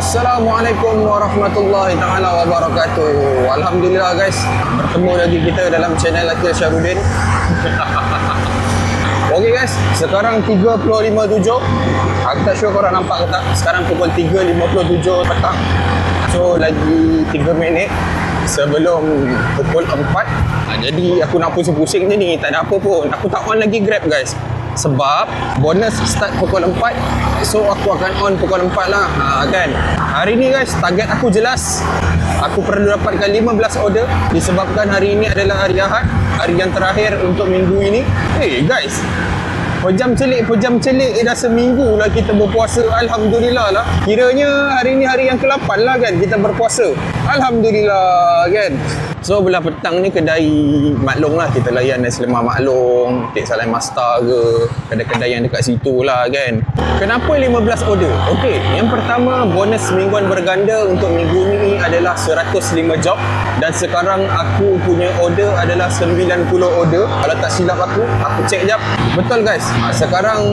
Assalamualaikum warahmatullahi taala wabarakatuh. Alhamdulillah guys, bertemu lagi kita dalam channel Akil Syarudin. Okey guys, sekarang 3.57. Aku tak sure korang nampak ke tak. Sekarang pukul 3.57 petang. So lagi 3 minit sebelum pukul 4. Jadi aku nak pusing-pusing je ni, tak ada apa pun. Aku tak on lagi Grab guys, sebab bonus start pukul 4. So aku akan on pukul 4 lah, kan. Hari ni guys, target aku jelas. Aku perlu dapatkan 15 order disebabkan hari ini adalah hari Ahad, hari yang terakhir untuk minggu ini. Guys, pejam celik dah seminggu lah kita berpuasa. Alhamdulillah lah. Kiranya hari ni hari yang ke-8 lah kan kita berpuasa. Alhamdulillah kan. So belah petang ni kedai maklong lah, kita layan nasi lemak maklong, Tek Salai Masta ke, kedai-kedai yang dekat situ lah kan. Kenapa 15 order? Okey, yang pertama bonus mingguan berganda untuk minggu ni adalah 105 job. Dan sekarang aku punya order adalah 90 order. Kalau tak silap aku cek jap. Betul guys, sekarang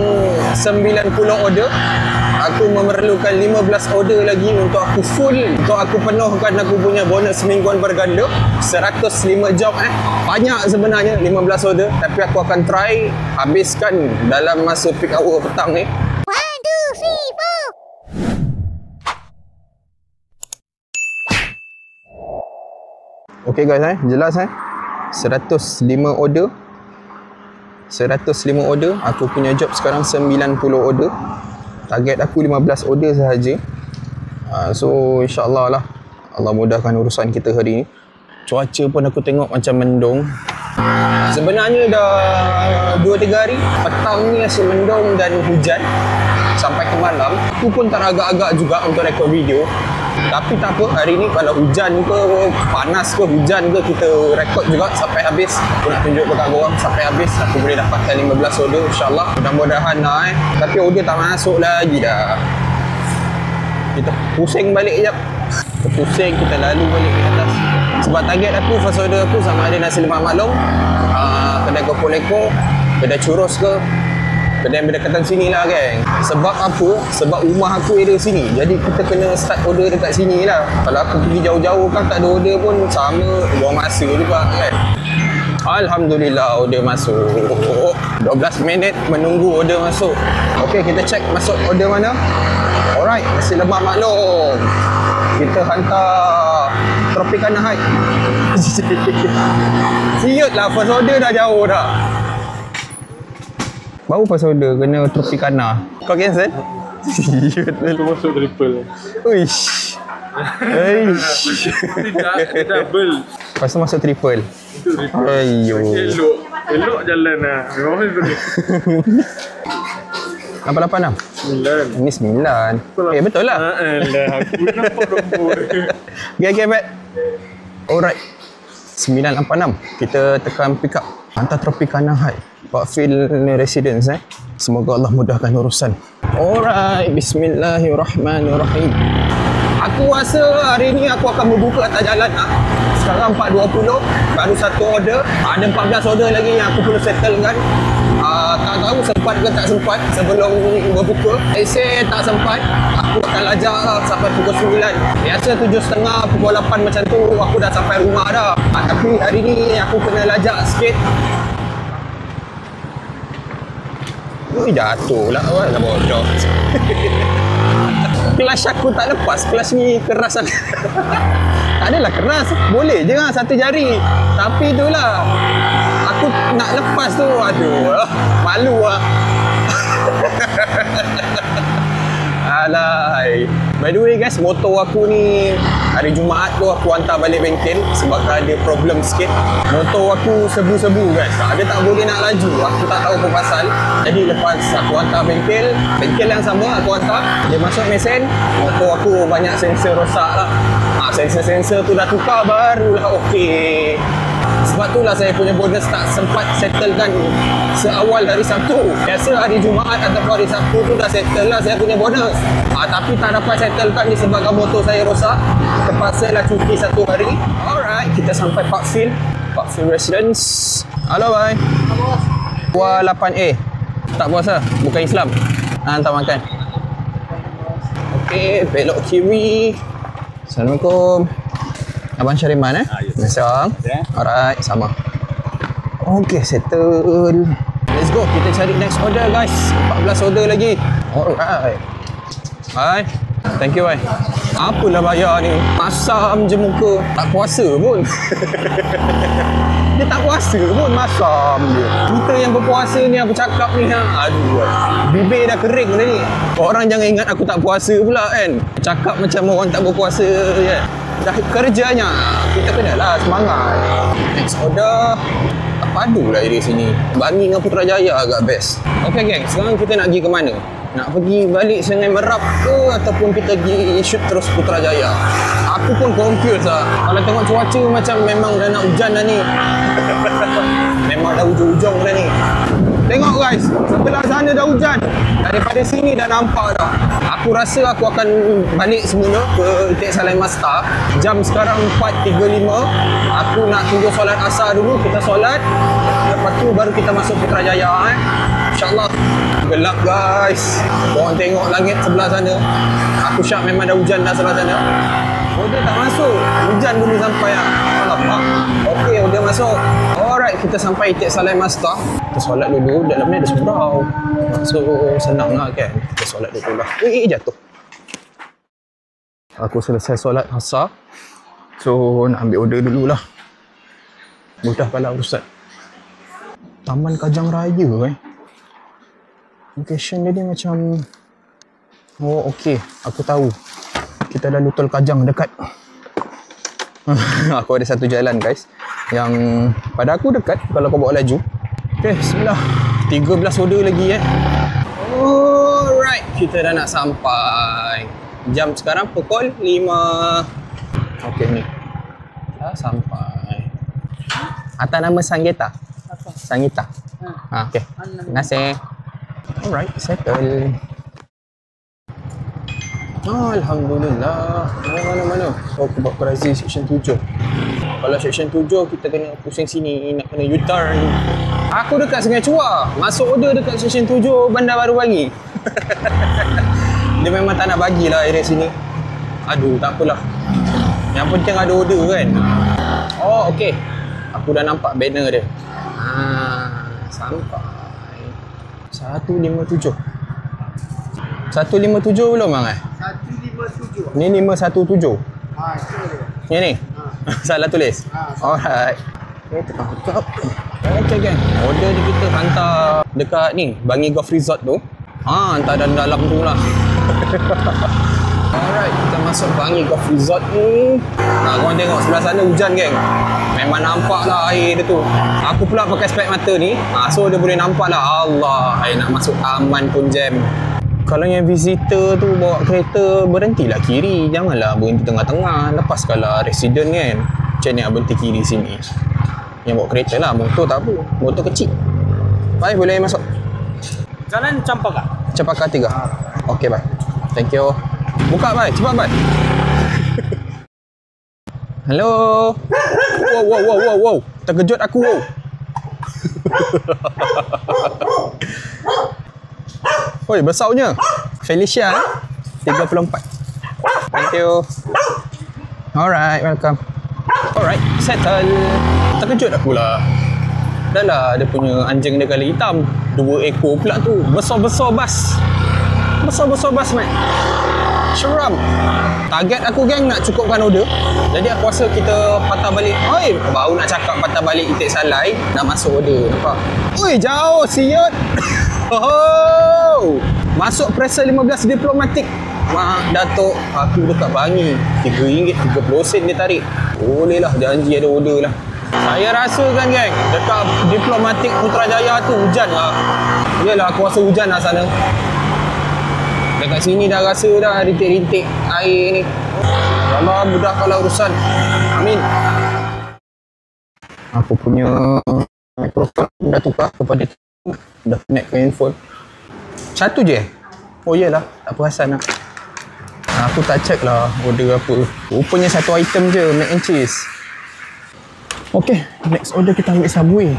90 order. Aku memerlukan 15 order lagi untuk aku full, untuk aku penuhkan aku punya bonus mingguan berganda. 105 job banyak sebenarnya 15 order, tapi aku akan try habiskan dalam masa peak hour petang ni. 1, 2, 3, 4. Okey guys, jelas 105 order. 105 order. Aku punya job sekarang 90 order. Target aku 15 order sahaja. So insyaAllah lah, Allah mudahkan urusan kita hari ni. Cuaca pun aku tengok macam mendung. Sebenarnya dah 2-3 hari petang ni asyik mendung dan hujan sampai ke malam. Aku pun tak agak-agak juga untuk rekod video. Tapi tak apa, hari ni kalau hujan ke, panas ke, hujan ke, kita rekod juga sampai habis. Aku nak tunjuk dekat korang sampai habis. Aku boleh dapatkan 15 order insyaAllah. Mudah-mudahan lah Tapi order tak masuk lagi dah. Kita pusing balik jap. Kita pusing, kita lalu balik ke atas. Sebab target aku, first order aku sama ada nasi lemak maklong, kedai kopor-lekor, kedai churros ke, kedai yang berdekatan sini lah geng. Sebab apa? Sebab rumah aku area sini. Jadi kita kena start order dekat sini lah. Kalau aku pergi jauh-jauh kan tak ada order pun sama, buang masa juga kan. Alhamdulillah order masuk. 12 minit menunggu order masuk. Okey, kita check masuk order mana. Alright, nasi lemak maklong. Kita hantar Tropicana High. Siut lah, first order dah jauh dah. Baru first order kena Tropicana. Kau cancel? Siut lah. Aku masuk triple. Uish. Tidak, double. Lepas tu masuk triple. Itu triple. Ayo. Elok jalan lah. Memang betul. 88 9. Ni 9. Betul lah. Aku nampak nombor. Okay, bet. Alright. 986. Kita tekan pick up. Hantar Tropicana High. Parkfield Residence Semoga Allah mudahkan urusan. Alright. Bismillahirrahmanirrahim. Aku rasa hari ni aku akan membuka atas jalan Sekarang 4.20. Baru satu order. Ada 14 order lagi yang aku perlu settlekan. Tak tahu sempat ke tak sempat sebelum berbuka. Saya tak sempat. Aku akan lajak sampai pukul 9. Biasa 7.30, pukul 8 macam tu aku dah sampai rumah dah. Tapi hari ni aku kena lajak sikit. Jatuh lah, dah bodoh. Kelas aku tak lepas. Kelas ni keras sangat. Tak adalah keras. Boleh je lah satu jari. Tapi itulah, aku nak lepas tu, aduh, malu lah. Alay. By the way guys, motor aku ni hari Jumaat tu aku hantar balik bengkel sebab ada problem sikit. Motor aku sebu-sebu guys. Dia tak boleh nak laju. Aku tak tahu apa pasal. Jadi lepas aku hantar bengkel yang sama aku hantar, dia masuk mesin, motor aku banyak sensor rosak lah. Sensor-sensor tu dah tukar barulah okey. Sebab itulah saya punya bonus tak sempat settlekan seawal hari Sabtu. Biasa hari Jumaat ataupun hari Sabtu tu dah settle lah saya punya bonus. Tapi tak dapat settlekan disebabkan motor saya rosak. Terpaksa lah cuti satu hari. Alright, kita sampai Parkfield Residence. Halo bye. Kuah 8A. Tak puasa, bukan Islam. Hantar makan. Okay, belok kiri. Assalamualaikum. Abang Syariman Biasa bang. Alright, sama. Okay, settle. Let's go, kita cari next order guys. 14 order lagi. Alright. Bye. Thank you, bye. Apalah bayar ni? Masam je muka. Tak puasa pun. Dia tak puasa pun, masam je. Kita yang berpuasa ni, aku cakap ni aduh, bibir dah kering dah ni. Orang jangan ingat aku tak puasa pula kan. Cakap macam orang tak berpuasa kan. Dah kerjanya, kita kenalah semangat. Next order. Tak padu lah area sini. Bangi dengan Putrajaya agak best. Okay geng, sekarang kita nak pergi ke mana? Nak pergi balik Sungai Merap ke ataupun kita pergi shoot terus Putrajaya? Aku pun confused lah. Kalau tengok cuaca macam memang dah nak hujan dah ni. Memang dah hujung-hujung dah ni. Tengok guys, sebelah sana dah hujan. Daripada sini dah nampak dah. Aku rasa aku akan balik semula ke Tek Salai Mastar. Jam sekarang 4.35. Aku nak tunggu solat asar dulu, kita solat. Lepas tu baru kita masuk Putrajaya InsyaAllah. Gelap guys. Korang tengok langit sebelah sana. Aku syak memang dah hujan dah sebelah sana. Order tak masuk. Hujan dulu sampai alamak. Okey, order masuk. Alright, kita sampai Tek Salai Mastar. Kita solat dulu. Dalamnya ada surau. So senang lah kan. Kita solat dulu lah. Jatuh. Aku selesai solat asar. So nak ambil order dululah. Mudahkanlah urusan. Taman Kajang Raya location dia ni macam, oh okey, aku tahu. Kita lalu tol Kajang dekat. Aku ada satu jalan guys yang pada aku dekat kalau kau bawa laju. Okay, bismillah. 13 order lagi Alright, kita dah nak sampai. Jam sekarang pukul 5. Okay ni. Dah sampai. Atas nama Sanggita. Sanggita. Okay. Terima kasih. Alright, settle. Alhamdulillah. Mana-mana. So, aku buat Brazil section 7. Kalau section 7, kita kena pusing sini. Nak kena U-turn. Aku dekat Sungai Chua. Masuk order dekat section 7 Bandar Baru Bangi. Dia memang tak nak bagilah area sini. Aduh, tak apalah. Yang penting ada order kan. Oh, okey. Aku dah nampak banner dia. Sampai 157. 157 belum bang 157. Ni 517. Ni ni. Salah tulis. Alright. Kita tangkap. Okey geng. Order ni kita hantar dekat ni, Bangi Golf Resort tu. Hantar dalam tu lah. Alright, kita masuk Bangi Golf Resort ni. Korang tengok sebelah sana hujan geng. Memang nampak lah air dia tu. Aku pula pakai spek mata ni. So dia boleh nampak lah. Allah, air nak masuk taman pun jam. Kalau yang visitor tu bawa kereta, berhentilah kiri. Janganlah berhenti tengah-tengah. Lepas kalau resident kan, macam ni berhenti kiri sini. Yang bawa kereta lah, motor tak apa. Motor kecil. Baik, boleh masuk. Jalan Campaka. Campaka 3. Okey, bye. Thank you. Buka, bye. Cepat, bye. Hello. Wow. Terkejut aku. Oi, besar punya. Felicia 34. Thank you. Alright, welcome. Alright, settle. Terkejut aku lah. Dah lah dia punya anjing dia kala hitam. 2 ekor pula tu. Besar-besar bas. Besar-besar bas, Mat. Seram. Target aku geng nak cukupkan order. Jadi aku rasa kita patah balik. Oi, baru nak cakap patah balik Tek Salai. Nak masuk order. Nampak? Oi, jauh siut. Oh, masuk Presa 15 diplomatik. Mak Datuk, aku dekat Bangi. RM3.30 dia tarik. Boleh lah, janji ada order lah. Saya rasa kan geng, dekat diplomatik Putrajaya tu hujan lah. Yelah, aku rasa hujan lah sana. Dekat sini dah rasa dah rintik-rintik air ni. Allah mudahkanlah urusan. Amin. Aku punya mikrofon dah tukar kepada dah connect ke handphone. Satu je? Oh iyalah, tak perasan lah. Aku tak check lah order apa. Rupanya satu item je, mac and cheese. Okay, next order kita ambil Subway.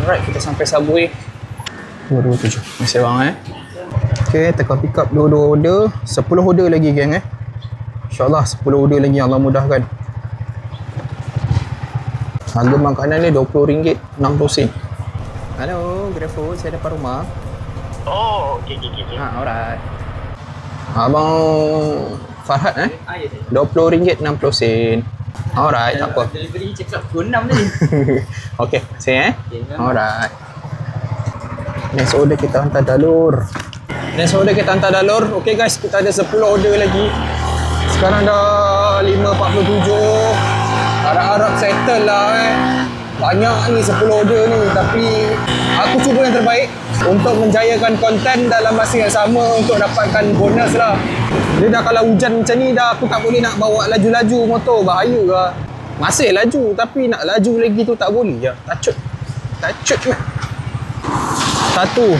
Alright, kita sampai Subway 227. Terima kasih bang Okay, tekan pick up dua-dua order. 10 order lagi geng InsyaAllah 10 order lagi, Allah mudahkan. Harga makanan ni RM20.60. Hello, GrabFood, saya dapat rumah. Oh, okey. Alright. Abang Farhad Ya, saya. RM20.60. Alright, tak apa. Delivery cakap 26 tadi. Okay, saya Okay, Alright. Next order kita hantar dalur. Okay guys, kita ada 10 order lagi. Sekarang dah 5.47. Harap-harap settle lah Banyak ni 10 order ni. Tapi aku cuba yang terbaik untuk menjayakan konten dalam masa yang sama untuk dapatkan bonus lah. Dia dah kalau hujan macam ni dah aku tak boleh nak bawa laju-laju motor. Bahaya lah. Masih laju tapi nak laju lagi tu tak boleh je. Tacut meh. 1, 2,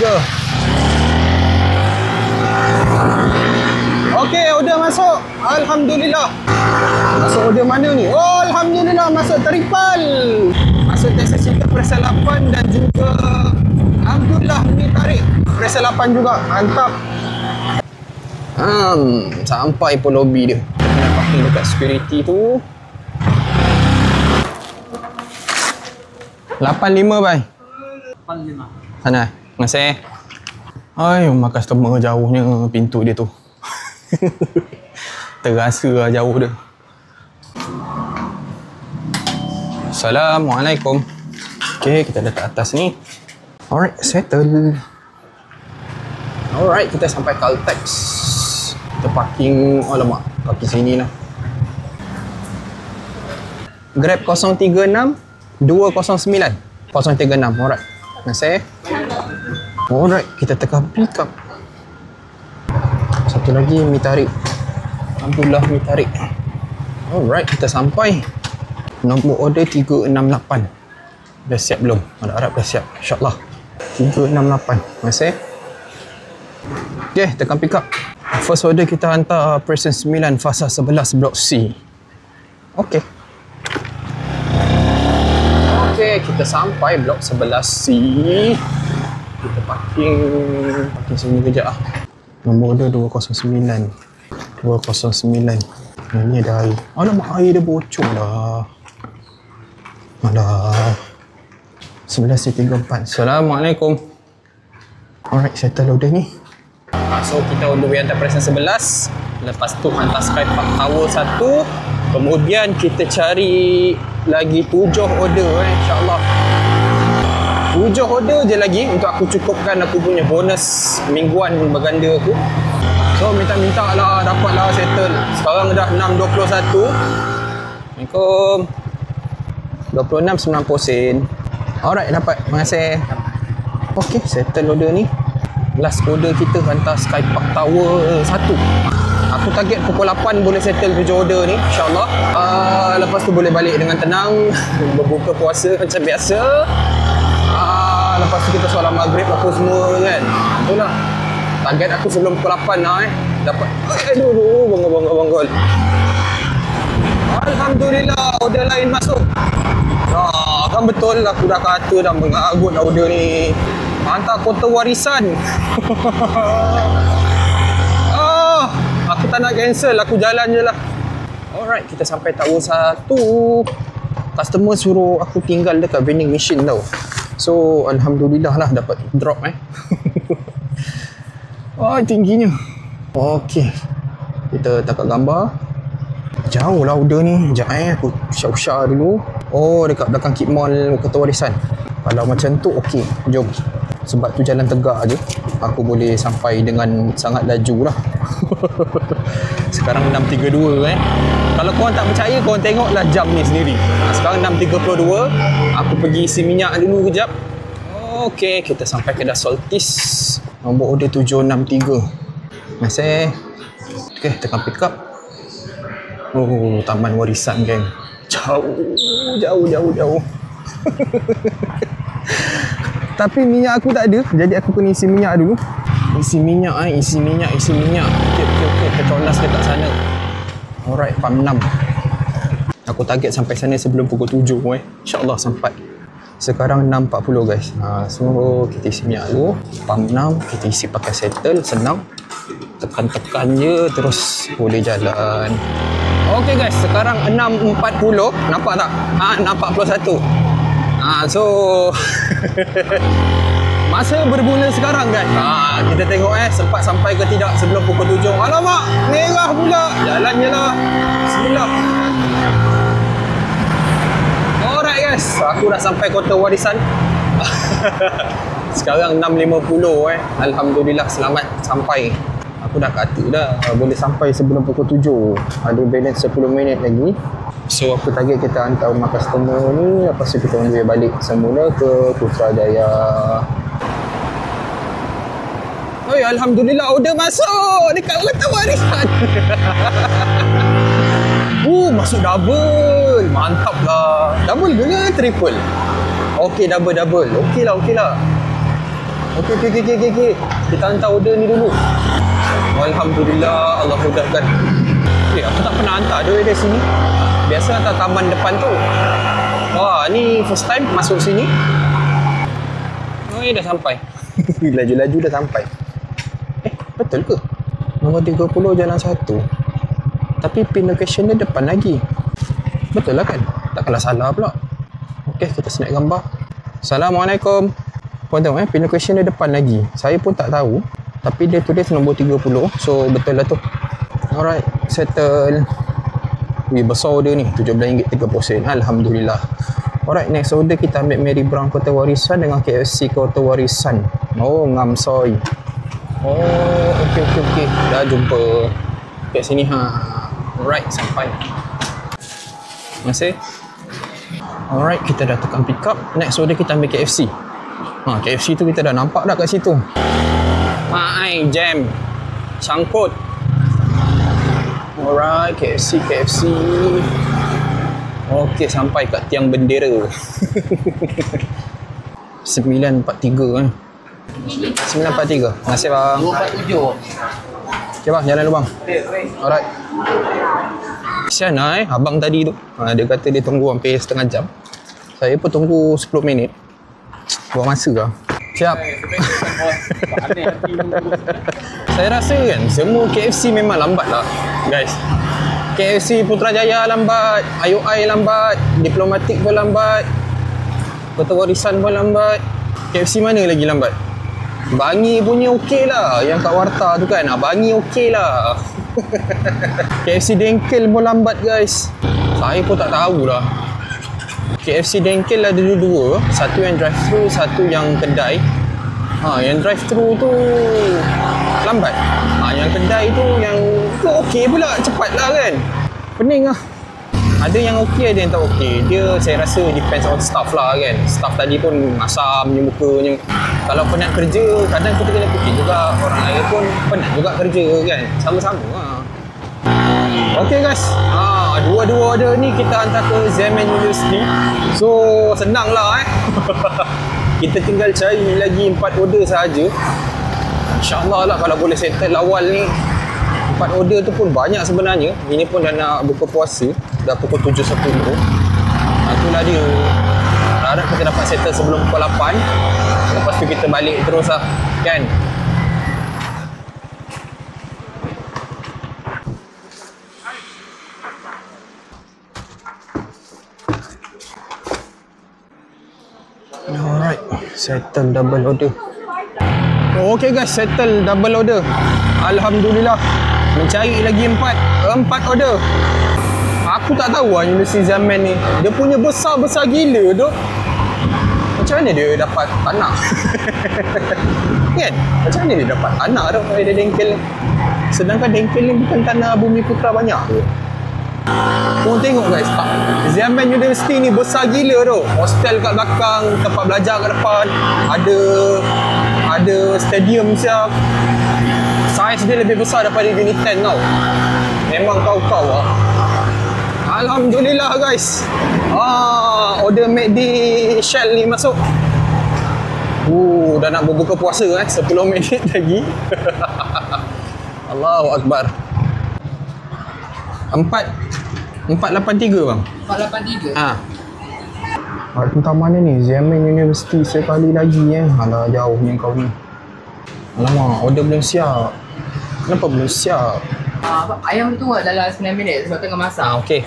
3. Okey, order masuk. Alhamdulillah. Masuk order mana ni? Oh, Alhamdulillah masuk teripal. Masuk Texas Chicken Presal 8 dan juga Alhamdulillah ni tarik Presal 8 juga. Mantap. Sampai pun lobby dia. Nak parking dekat security tu. 85 bye. 85. Sana. Terima kasih. Ay, rumah customer jauhnya pintu dia tu. Terasa lah jauh dia. Assalamualaikum. Okay, kita letak atas ni. Alright, settle. Alright, kita sampai Caltex. Kita parking, alamak, parking sini lah. Grab 036 209 036. Alright. Terima kasih. Alright, kita tekan pick up. Satu lagi mi tarik. Alhamdulillah mi tarik. Alright, kita sampai. Nombor order 368. Dah siap belum? Harap dah siap. InsyaAllah. 368. Terima kasih. Okay, tekan pick up. First order kita hantar Preston 9 fasa 11 blok C. Okay. Okay, kita sampai blok 11C. Kita parking sini kejap lah. Nombor order 209. Ini ada air. Alamak, air dia bocor dah. Alah. 11.34. Assalamualaikum. Alright, settle order ni. So, kita order yang hantar Preston 11. Lepas tu hantar Skypark Tower 1. Kemudian kita cari lagi 7 order insyaAllah. 7 order je lagi untuk aku cukupkan aku punya bonus mingguan berganda aku. So minta-minta lah dapatlah settle. Sekarang dah 6.21. Assalamualaikum. 26.90 sen. Alright, dapat. Terima kasih. Okay, settle order ni. Last order kita hantar Skypark Tower 1. Aku target pukul 8 boleh settle 7 order ni insyaAllah. Lepas tu boleh balik dengan tenang. Berbuka puasa macam biasa. Lepas tu kita solat maghrib apa semua kan. Itulah target aku sebelum pukul 8 lah dapat. Aduh, bonggol. Alhamdulillah order lain masuk. Kan betul aku dah kata dah mengagut dah order ni. Hantar kota warisan. Aku tak nak cancel, aku jalan je lah. Alright, kita sampai Tower 1. Customer suruh aku tinggal dekat vending machine tau. So, Alhamdulillah lah dapat drop tingginya. Okay. Kita tangkap gambar. Jauh lah order ni. Sekejap aku usah-usah dulu. Oh, dekat belakang Keep Mall Kota Warisan. Kalau macam tu, okey. Jom. Sebab tu jalan tegak je. Aku boleh sampai dengan sangat laju lah. Sekarang 6.32 Kalau korang tak percaya, korang tengoklah jam ni sendiri. Sekarang 6.32. Aku pergi isi minyak dulu kejap. Okey, kita sampai kedai Saltis. Nombor order 763. Terima kasih. Okey, tekan pick up. Oh, Taman Warisan geng. Jauh. Tapi minyak aku tak ada. Jadi aku kena isi minyak dulu. Isi minyak. Okey. Petronas dekat sana. Alright, pam 6. Aku target sampai sana sebelum pukul 7 InsyaAllah sampai. Sekarang 6.40 guys. So kita isi minyak dulu. Pump 6, kita isi pakai settle, senang. Tekan-tekan je terus boleh jalan. Okay guys, sekarang 6.40. Nampak tak? 6.41. So masa berguna sekarang guys. Kita tengok sempat sampai ke tidak sebelum pukul 7. Alamak, merah pula. Jalan je lah. Bismillah. Alright guys, aku dah sampai Kota Warisan. Sekarang 6.50 Alhamdulillah selamat sampai. Aku dah kata dah boleh sampai sebelum pukul 7. Ada balance 10 minit lagi. So aku target kita hantar rumah customer ni, lepas tu kita on the way balik semula ke Putrajaya. Oi, Alhamdulillah order masuk dekat Kota Warisan. Masuk double. Mantap lah. Double ke triple? Okey, double. Okey lah. Okey. Kita hantar order ni dulu. Alhamdulillah, Allah mudahkan. Aku tak pernah hantar dari sini. Biasa hantar taman depan tu. Wah, ni first time masuk sini. Dah sampai. Laju-laju dah sampai. Betul ke? Nombor 30 jalan 1. Tapi pin location dia depan lagi. Betul lah kan? Takkanlah salah pula. Okey, kita snap gambar. Assalamualaikum. Puan tengok pin location dia depan lagi. Saya pun tak tahu. Tapi dia tulis nombor 30. So betul lah tu. Alright, settle. Besar order ni, RM17.30. Alhamdulillah. Alright, next order kita ambil Mary Brown Kota Warisan dengan KFC Kota Warisan. Ngam soy. Okey. Dah jumpa. Kat sini Alright, sampai. Terima kasih. Alright, kita dah tekan pick up. Next order kita ambil KFC. KFC tu kita dah nampak dah kat situ. Jam sangkut. Alright, KFC. Okey, sampai kat tiang bendera. 9.43 9.43. Terima kasih bang. 2.47. Okay bang, jalan dulu bang. Alright. Kesian lah abang tadi tu. Dia kata dia tunggu hampir setengah jam. Saya pun tunggu 10 minit. Buat masa lah. Siap. Saya rasa kan semua KFC memang lambat lah guys. KFC Putrajaya lambat, IOI lambat, Diplomatik pun lambat, Kota Warisan pun lambat. KFC mana lagi lambat? Bangi punya okey lah. Yang kat Warta tu kan, Bangi okey lah. KFC Dengkel pun lambat guys. Saya pun tak tahulah. KFC Dengkel ada dua. Satu yang drive thru, satu yang kedai. Yang drive thru tu lambat. Yang kedai tu yang tu okey pula, cepat lah kan. Pening lah. Ada yang okey, ada yang tak okey. Dia saya rasa depends on staff lah kan. Staff tadi pun masam je mukanya. Kalau penat kerja, kadang kita kena fikir juga. Orang lain pun penat juga kerja kan. Sama-sama lah. Okay guys, dua-dua order ni kita hantar ke Zemen University. So senang lah kita tinggal cari lagi 4 order sahaja. InsyaAllah lah kalau boleh settle awal ni. 4 order tu pun banyak sebenarnya. Ini pun dah nak buka puasa. Dah pukul 7.10. Itulah dia. Harap kita dapat settle sebelum pukul 8. Lepas tu kita balik terus lah kan. Alright, settle double order. Okay guys, settle double order. Alhamdulillah. Mencari lagi 4 order. Aku tak tahu lah Universiti Zaman ni. Dia punya besar-besar gila tu. Macam mana dia dapat tanah? Kan? Macam mana dia dapat tanah tu kalau dia dengkel? Sedangkan dengkel ni bukan tanah Bumi Putra banyak tu. Korang tengok guys, Zaman University ni besar gila tu. Hostel kat belakang, tempat belajar kat depan, ada stadium siap. Saiz dia lebih besar daripada Unit 10 tau. Memang kau-kau lah. Alhamdulillah guys. Order McD Shell ni masuk. Dah nak berbuka puasa 10 minit lagi. Allahu Akbar. 483 bang. 483. Entah mana ni, Xiamen University sekali lagi Alah, jauhnya kau ni. Alamak, order belum siap. Kenapa belum siap? Ayam tu tunggu dalam 9 minit sebab tengah masak. Okey.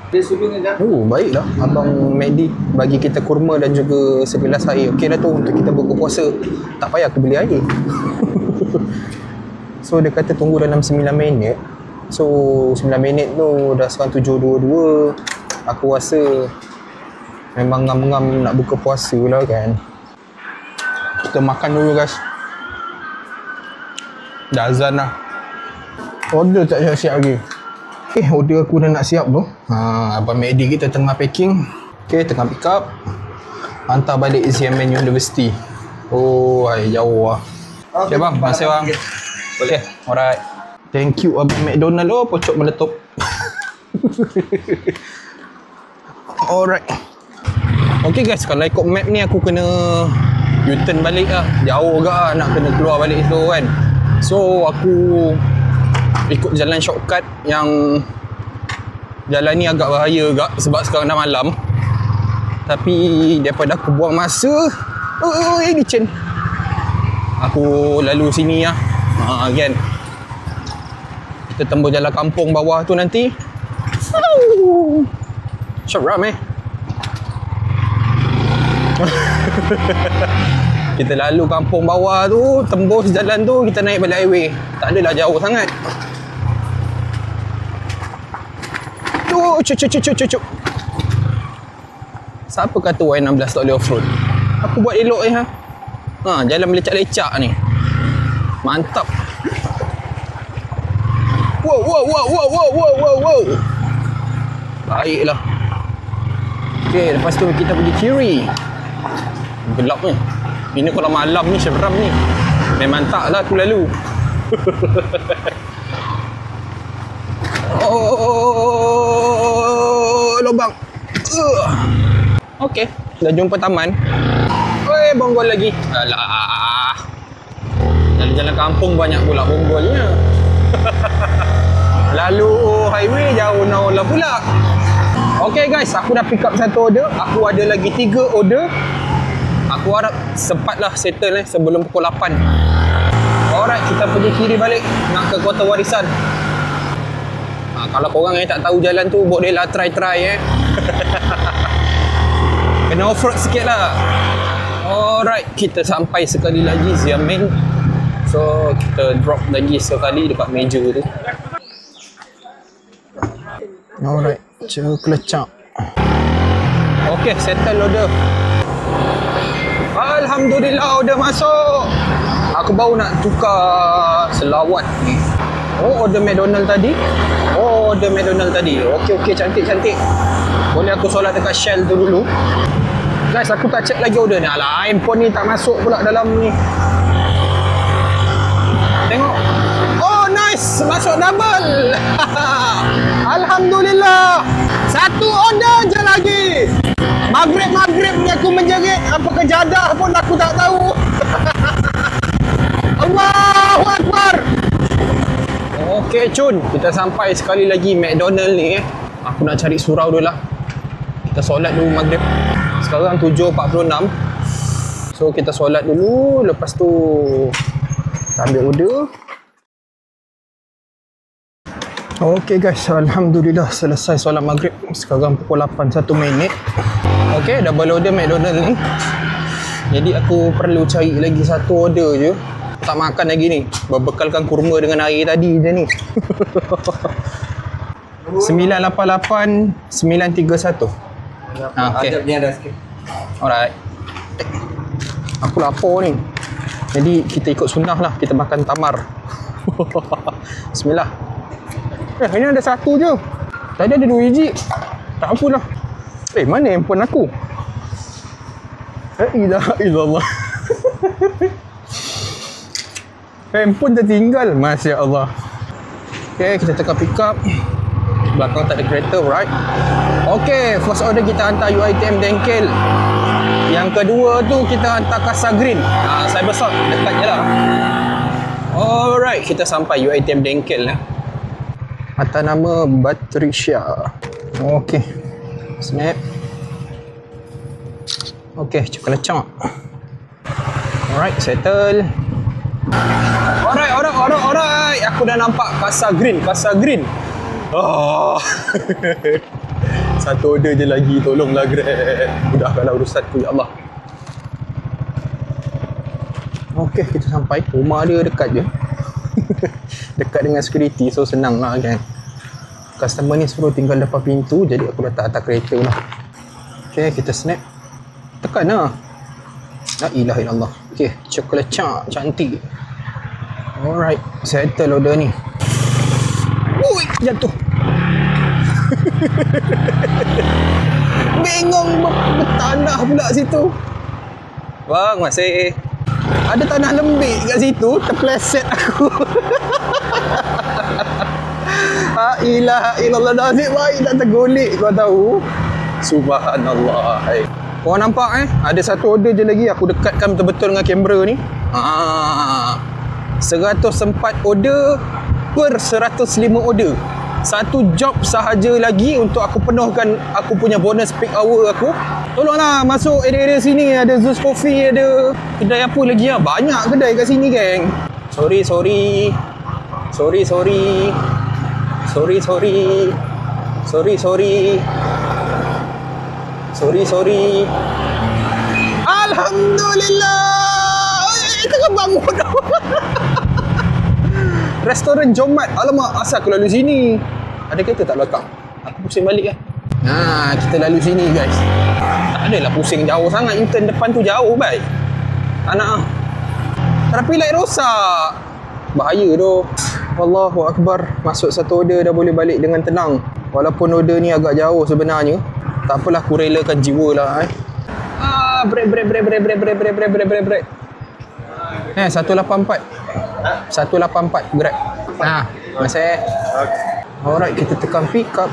Dia sudu dengan Baiklah. Abang Mehdi bagi kita kurma dan juga segelas air. Okey dah tu untuk kita buka puasa. Tak payah aku beli air. So dia kata tunggu dalam 9 minit. So 9 minit tu dah sekarang 7.22. Aku rasa memang ngam-ngam nak buka puasa lah kan. Kita makan dulu guys. Dah azan lah. Order tak siap-siap lagi. Order aku dah nak siap tu. Abang Mehdi kita tengah packing. Tengah pick up. Hantar balik Xiamen University. Jauh lah. Okay bang, terima kasih bang. Okay, alright. Thank you Abang McDonald. Pocok meletup. Alright. Okay guys, kalau ikut map ni aku kena U-turn balik lah. Jauh agak lah nak kena keluar balik tu kan. So aku ikut jalan shortcut yang jalan ni agak bahaya agak sebab sekarang dah malam. Tapi daripada aku buang masa, licin. Aku lalu sini lah. Kan. Kita tembus jalan kampung bawah tu nanti. Seram Kita lalu kampung bawah tu, tembus jalan tu, kita naik balik highway. Tak adalah jauh sangat. Cuk. Siapa kata Y16 tak boleh off-road? Aku buat elok jalan melecak-lecak ni. Mantap. Wow. Baiklah. Okay, lepas tu kita pergi kiri. Gelap ni. Ini kalau malam ni seram ni. Memang tak lah aku lalu. Lubang. Okey, dah jumpa taman. Bonggol lagi. Alah. Jalan kampung banyak pula bonggolnya. Lalu highway jauh lah pula. Okey guys, aku dah pick up satu order. Aku ada lagi 3 order. Aku harap sempatlah settle sebelum pukul 8. Alright, kita pergi kiri balik nak ke Kota Warisan. Kalau korang yang tak tahu jalan tu, boleh lah try Kena off-road sikit lah. Alright, kita sampai sekali lagi Xiamen. So, kita drop lagi sekali dekat meja tu. Alright, kelecak. Okay, settle order. Alhamdulillah order masuk. Aku baru nak tukar selawat ni. Order McDonald tadi. Okey, cantik. Boleh aku solat dekat Shell tu dulu. Guys, aku tak check lagi order ni. Alah, handphone ni tak masuk pula dalam ni. Tengok. Nice. Masuk double. Alhamdulillah. Satu order je lagi. Maghrib ni aku menjerit. Apa kejadah pun aku tak tahu. Allahu Akbar. Okey cun, kita sampai sekali lagi McDonald ni Aku nak cari surau dulu lah. Kita solat dulu maghrib. Sekarang 7.46. So kita solat dulu, lepas tu kita ambil order. Okey guys, alhamdulillah selesai solat maghrib. Sekarang pukul 8.1 minit. Okey, double order McDonald ni. Jadi aku perlu cari lagi satu order je. Tak makan lagi ni. Berbekalkan kurma dengan air tadi je ni. 988 931. Okay. Adab ni ada sikit. Alright. Aku lapar ni. Jadi kita ikut sunnah lah. Kita makan tamar. Bismillah. Ini ada satu je. Tadi ada 2 biji. Tak apalah. Mana handphone aku? La ilaha illallah. Handphone tertinggal. Masya Allah. Okay, kita tekan pick up. Belakang tak ada kereta, right? Okay, first order kita hantar UiTM Dengkel. Yang kedua tu kita hantar Casa Green. Cybersort, dekat je lah. Alright, kita sampai UiTM Dengkel lah. Atas nama Batrisha. Okay, snap. Okay, coklat chop. Alright, settle. Alright. Aku dah nampak Casa Green. Oh. Satu order je lagi, tolonglah Grab. Mudahkanlah urusanku, ya Allah. Okay, kita sampai. Rumah dia dekat je. Dekat dengan security, so senang lah kan. Customer ni suruh tinggal depan pintu, jadi aku letak atas kereta lah. Okay, kita snap. Tekan lah. La ilaha illallah. Okay, coklat chop cantik. Alright, settle order ni. Ui, jatuh. Bengong bertanah pula situ. Bang, masih ada tanah lembik kat situ, terpleset aku. La ilaha illallah, nasib baik tak tergolek, kau tahu. Subhanallah. Korang nampak ada satu order je lagi, aku dekatkan betul-betul dengan kamera ni. 104 order per 105 order. Satu job sahaja lagi untuk aku penuhkan aku punya bonus peak hour aku. Tolonglah masuk area-area sini, ada Zeus Coffee, ada kedai apa lagi lah. Banyak kedai kat sini, geng. Sorry. Alhamdulillah. Tengah bangun. Restoran Jomat. Alamak, asal aku lalu sini. Ada kereta tak belakang? Aku pusing balik kan. Kita lalu sini guys. Tak adalah pusing jauh sangat. U-turn depan tu jauh baik. Tak nak. Tapi light rosak. Bahaya tu. Allahu Akbar. Masuk satu order dah boleh balik dengan tenang. Walaupun order ni agak jauh sebenarnya. Tak apalah, aku relakan jiwa lah. Break. 184 Grab. Masih. Alright, kita tekan pick up.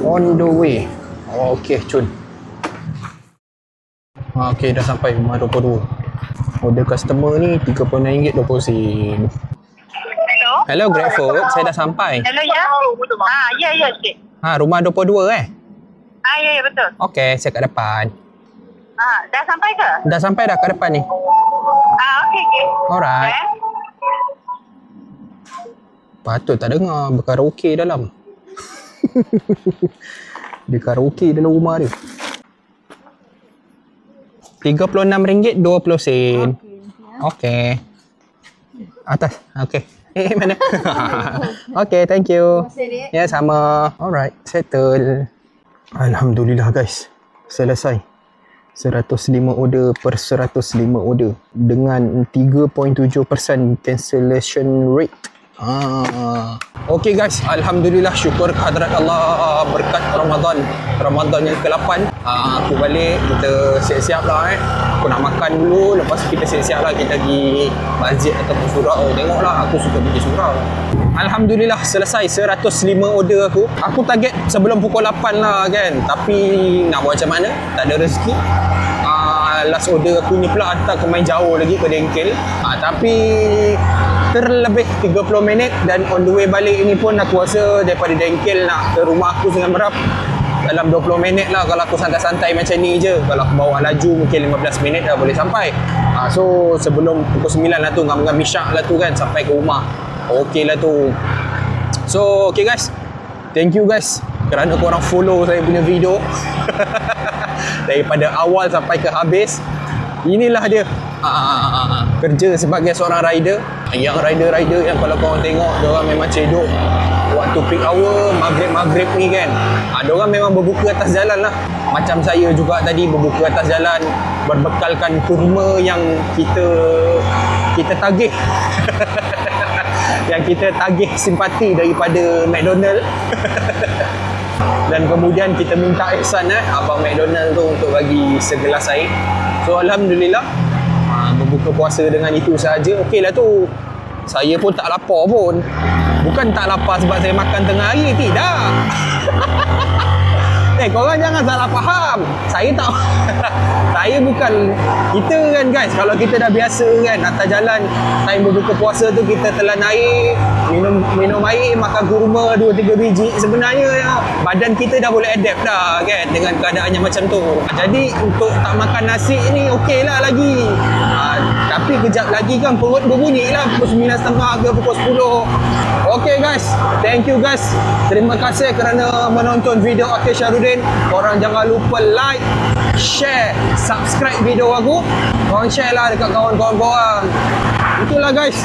On the way. Okay, cun. Okay, dah sampai rumah 22. Order customer ni RM36.20. Hello Grab Food, saya dah sampai. Hello, ya? Ya, cik. Rumah 22 Ya, betul. Okay, saya kat depan. Dah sampai ke? Dah sampai dah kat depan ni. Okey. Alright. Patut tak dengar berkaraoke dalam. Dia karaoke dalam rumah dia. RM36.20. Okey. Atas. Okey. Mana? Okey, thank you. Ya, sama. Alright, settle. Alhamdulillah guys. Selesai. 105 order per 105 order dengan 3.7% cancellation rate. Okay guys, alhamdulillah, syukur kehadrat Allah, berkat Ramadan yang ke-8. Aku balik, kita siap-siap lah Aku nak makan dulu, lepas kita siap-siap lah, kita pergi masjid ataupun surau. Tengoklah, aku suka pergi surau. Alhamdulillah, selesai 105 order aku. Aku target sebelum pukul 8 lah kan, tapi nak buat macam mana, tak ada rezeki. Last order aku ni pula hantar ke main jauh lagi, ke Dengkel. Tapi terlebih 30 minit dan on the way balik ni pun aku rasa daripada Dengkel nak ke rumah aku Sungai Merap dalam 20 minit lah kalau aku santai-santai macam ni je. Kalau aku bawa laju mungkin 15 minit dah boleh sampai. So sebelum pukul 9 lah tu, ngam-ngam isyak lah tu kan, sampai ke rumah. Okey lah tu. So okay guys, thank you guys kerana korang follow saya punya video daripada awal sampai ke habis. Inilah dia kerja sebagai seorang rider. Yang rider-rider yang kalau korang tengok, diorang memang cedok waktu peak hour, maghrib ni kan. Diorang memang berbuka atas jalan lah. Macam saya juga tadi berbuka atas jalan, berbekalkan kurma yang kita tagih. Yang kita tagih simpati daripada McDonald. Dan kemudian kita minta ihsan Abang McDonald tu untuk bagi segelas air. So alhamdulillah, berbuka puasa dengan itu sahaja. Okey lah tu. Saya pun tak lapar pun. Bukan tak lapar sebab saya makan tengah hari, tidak. Korang jangan salah faham. Saya tak saya bukan, kita kan guys, kalau kita dah biasa kan atas jalan time berbuka puasa tu kita telan air, minum air, makan kurma 2-3 biji, sebenarnya badan kita dah boleh adapt dah kan dengan keadaannya macam tu. Jadi untuk tak makan nasi ni okey lah lagi. Tapi kejap lagi kan perut berbunyi lah pukul 9.30 ke pukul 10. Okay guys, thank you guys. Terima kasih kerana menonton video Akil Syahrudin. Korang jangan lupa like, share, subscribe video aku. Korang share lah dekat kawan-kawan korang. Itulah guys.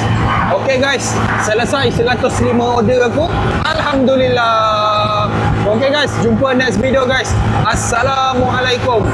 Okay guys, selesai 105 order aku. Alhamdulillah. Okay guys, jumpa next video guys. Assalamualaikum.